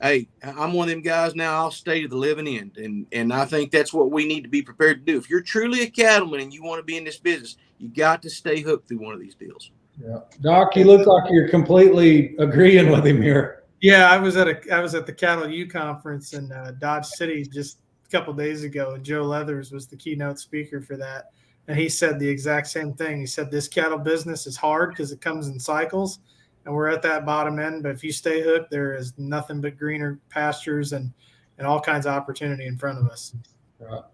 hey, I'm one of them guys now, I'll stay to the living end. And I think that's what we need to be prepared to do. If you're truly a cattleman and you want to be in this business, you got to stay hooked through one of these deals. Yeah. Doc, you look like you're completely agreeing with him here. Yeah, I was at the Cattle U conference in Dodge City just a couple of days ago, and Joe Leathers was the keynote speaker for that. And he said the exact same thing. He said this cattle business is hard because it comes in cycles. And we're at that bottom end, but if you stay hooked, there is nothing but greener pastures and all kinds of opportunity in front of us. Right.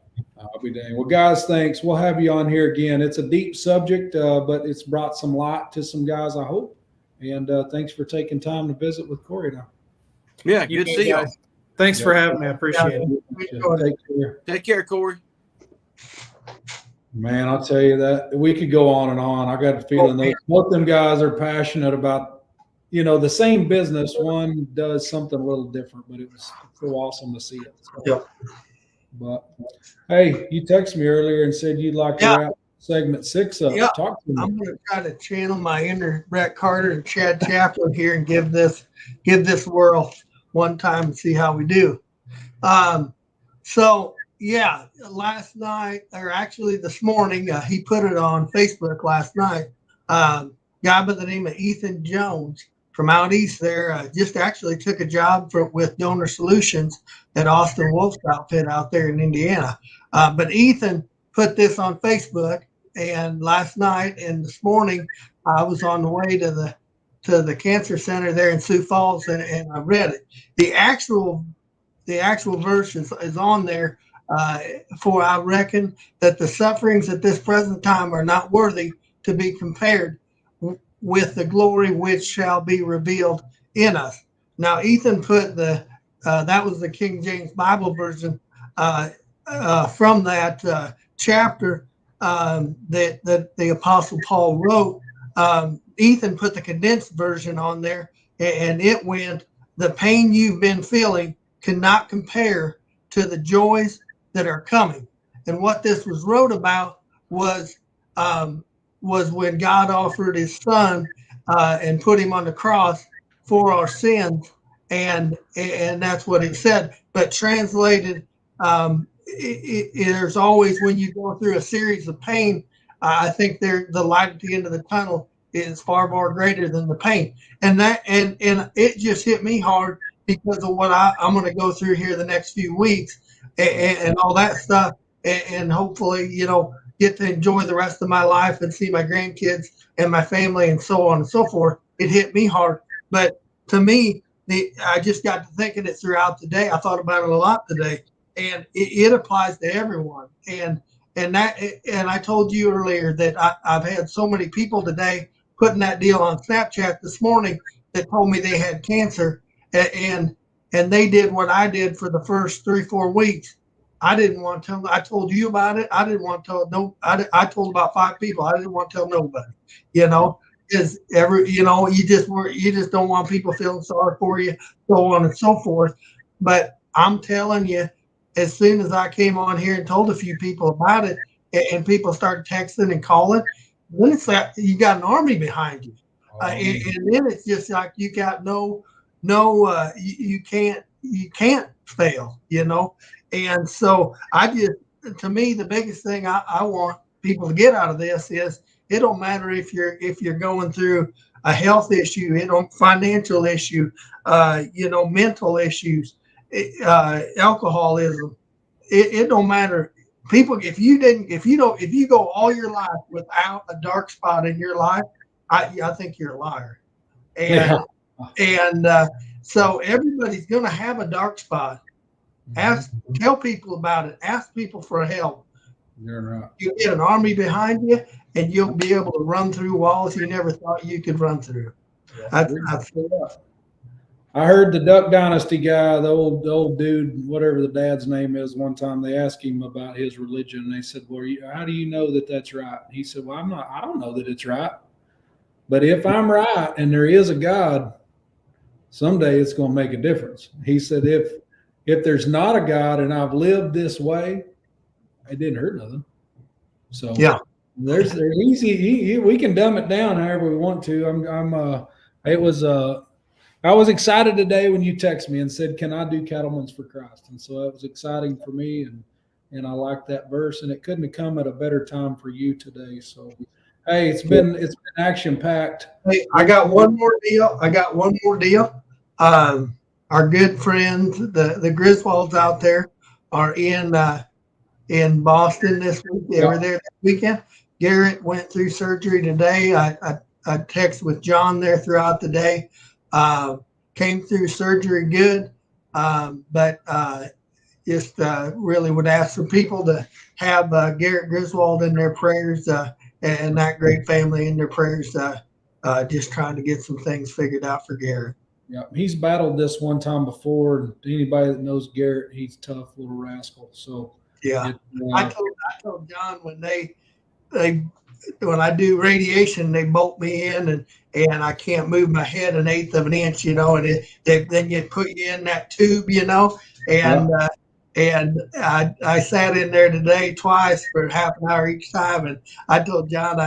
I'll be dang. Well, guys, thanks. We'll have you on here again. It's a deep subject, but it's brought some light to some guys, I hope. And thanks for taking time to visit with Corey now. Yeah, good to see you. Thanks for having me. I appreciate it. Take care, Corey. Man, I'll tell you that we could go on and on. I got a feeling both of them guys are passionate about, the same business. One does something a little different, but it was so awesome to see it. So, yeah. But hey, you texted me earlier and said you'd like to wrap segment 6 up. Yeah. Talk to me. I'm going to try to channel my inner Brett Carter and Chad Chaplin here and give this whirl one time and see how we do. Last night, or actually this morning, he put it on Facebook last night. Guy by the name of Ethan Jones from out east there just actually took a job with Donor Solutions at Austin Wolf's outfit out there in Indiana. But Ethan put this on Facebook, and last night and this morning, I was on the way to the cancer center there in Sioux Falls, and I read it. The actual verse is on there. For I reckon that the sufferings at this present time are not worthy to be compared with the glory which shall be revealed in us. Now, Ethan put that was the King James Bible version from that chapter that the Apostle Paul wrote. Ethan put the condensed version on there, and it went, the pain you've been feeling cannot compare to the joys that are coming. And what this was wrote about was when God offered his son and put him on the cross for our sins. And that's what it said. But translated, there's always, when you go through a series of pain, I think the light at the end of the tunnel is far more greater than the pain. And it just hit me hard because of what I'm going to go through here the next few weeks and all that stuff. And hopefully, get to enjoy the rest of my life and see my grandkids and my family and so on and so forth. It hit me hard. But to me, I just got to thinking it throughout the day. I thought about it a lot today, and it applies to everyone. And I told you earlier that I've had so many people today putting that deal on Snapchat this morning that told me they had cancer, and they did what I did for the first 3-4 weeks. I didn't want to tell. I told you about it. I didn't want to tell. No, I told about 5 people. I didn't want to tell nobody. Is you just don't want people feeling sorry for you, so on and so forth. But I'm telling you, as soon as I came on here and told a few people about it, and people started texting and calling, then it's like you got an army behind you, and then it's just like you got you can't fail, And so to me, the biggest thing I want people to get out of this is it don't matter if you're going through a health issue, financial issue, mental issues, alcoholism. It don't matter. People, if you go all your life without a dark spot in your life, I think you're a liar. So everybody's going to have a dark spot. Tell people about it. Ask people for help. You're right. You get an army behind you, and you'll be able to run through walls you never thought you could run through. I heard the Duck Dynasty guy, the old dude, whatever the dad's name is, one time they asked him about his religion, and they said, "Well, how do you know that that's right?" He said, "Well, I don't know that it's right, but if I'm right and there is a God, someday it's going to make a difference." He said, if there's not a God and I've lived this way, it didn't hurt nothing. So yeah, there's easy. We can dumb it down however we want to. I was excited today when you texted me and said, "Can I do Cattlemen's for Christ?" And so it was exciting for me, and I like that verse. And it couldn't have come at a better time for you today. So, hey, it's been action packed. Hey, I got one more deal. Our good friends, the Griswolds out there, are in Boston this week. They were there this weekend. Garrett went through surgery today. I texted with John there throughout the day. Came through surgery good, but just really would ask for people to have Garrett Griswold in their prayers and that great family in their prayers, just trying to get some things figured out for Garrett. Yeah, he's battled this one time before. Anybody that knows Garrett, he's a tough little rascal. So yeah, I told John when when I do radiation, they bolt me in and I can't move my head 1/8 of an inch, and then you put you in that tube, and I sat in there today twice for half an hour each time, and I told John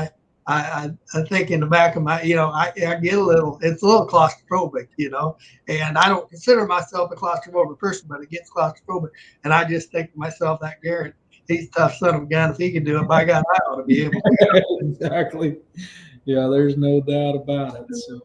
I think in the back of my, I get it's a little claustrophobic, and I don't consider myself a claustrophobic person, but it gets claustrophobic. And I just think to myself, that Garrett, he's a tough son of a gun. If he can do it, by God, I ought to be able to. Exactly. Yeah, there's no doubt about it. So,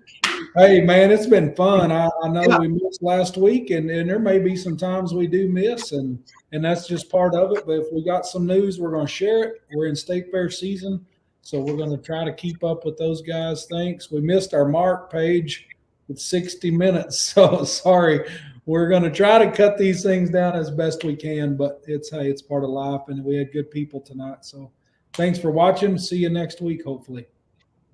hey, man, it's been fun. I know we missed last week, and there may be some times we do miss, and that's just part of it. But if we got some news, we're going to share it. We're in State Fair season. So we're going to try to keep up with those guys. Thanks. We missed our mark page with 60 minutes. So sorry. We're going to try to cut these things down as best we can, but it's part of life, and we had good people tonight. So thanks for watching. See you next week, hopefully.